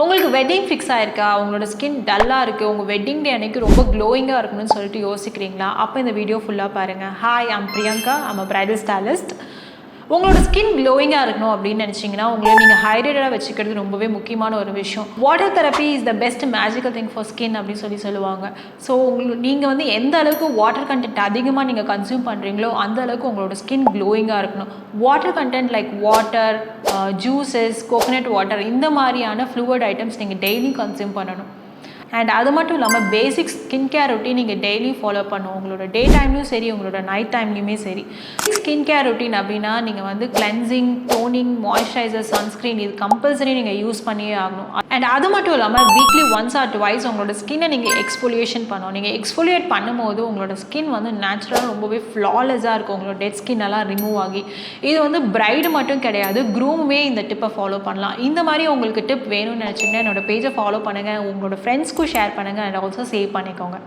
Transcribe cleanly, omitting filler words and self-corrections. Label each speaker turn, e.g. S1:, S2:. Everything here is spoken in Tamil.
S1: உங்களுக்கு வெட்டிங் ஃபிக்ஸ் ஆயிருக்கா? உங்களோட ஸ்கின் டல்லாக இருக்குது, உங்கள் வெட்டிங் டே அன்றைக்கி ரொம்ப க்ளோயிங்காக இருக்கணும்னு சொல்லிட்டு யோசிக்கிறீங்களா? அப்போ இந்த வீடியோ ஃபுல்லாக பாருங்கள். Hi, I'm Priyanka, I'm a bridal stylist. உங்களோட ஸ்கின் க்ளோயிங்காக இருக்கணும் அப்படின்னு நினச்சிங்கன்னா உங்களை நீங்கள் ஹைட்ரேட்டடாக வச்சுக்கிறது ரொம்பவே முக்கியமான ஒரு விஷயம். Water therapy is the best magical thing for skin அப்படின்னு சொல்லுவாங்க. ஸோ நீங்கள் வந்து எந்த அளவுக்கு வாட்டர் கண்டென்ட் அதிகமாக நீங்கள் கன்சியூம் பண்ணுறீங்களோ அந்த அளவுக்கு உங்களோட ஸ்கின் க்ளோயிங்காக இருக்கணும். Water content like water, juices, coconut water, இந்த மாதிரியான ஃப்ளூயிட் ஐட்டம்ஸ் நீங்கள் டெய்லி கன்சியூம் பண்ணணும். அண்ட் அது மட்டும் இல்லாமல் பேசிக் ஸ்கின் கேர் ரொட்டீன் நீங்கள் டெய்லி ஃபாலோ பண்ணணும். உங்களோட டே டைம்லையும் சரி, உங்களோட நைட் டைம்லையுமே சரி. ஸ்கின் கேர் ரொட்டீன் அப்படின்னா நீங்கள் வந்து கிளென்சிங், டோனிங், மாய்ஸ்சரைசர், சன்ஸ்க்ரீன் இது கம்பல்சரி நீங்கள் யூஸ் பண்ணியே ஆகணும். அண்ட் அது மட்டும் இல்லாமல் வீக்லி ஒன்ஸ் ஆர் டுவைஸ் உங்களோட ஸ்கின்னை நீங்கள் எக்ஸ்ஃபோலியேஷன் பண்ணணும். நீங்கள் எக்ஸ்ஃபோலியேட் பண்ணும்போது உங்களோட ஸ்கின் வந்து நேச்சுரலாக ரொம்பவே ஃப்ளாலெஸ்ஸாக இருக்கும். உங்களோட டெட் ஸ்கின் எல்லாம் ரிமூவ் ஆகி. இது வந்து பிரைடு மட்டும் கிடையாது, க்ரூமுமே இந்த டிப்பை ஃபாலோ பண்ணலாம். இந்த மாதிரி உங்களுக்கு டிப் வேணும்னு நினச்சிங்கன்னா என்னோட பேஜை ஃபாலோ பண்ணுங்கள், உங்களோட ஃப்ரெண்ட்ஸ்க்கும் ஷேர் பண்ணுங்கள், அண்ட் ஆல்சோ சேவ் பண்ணிக்கோங்க.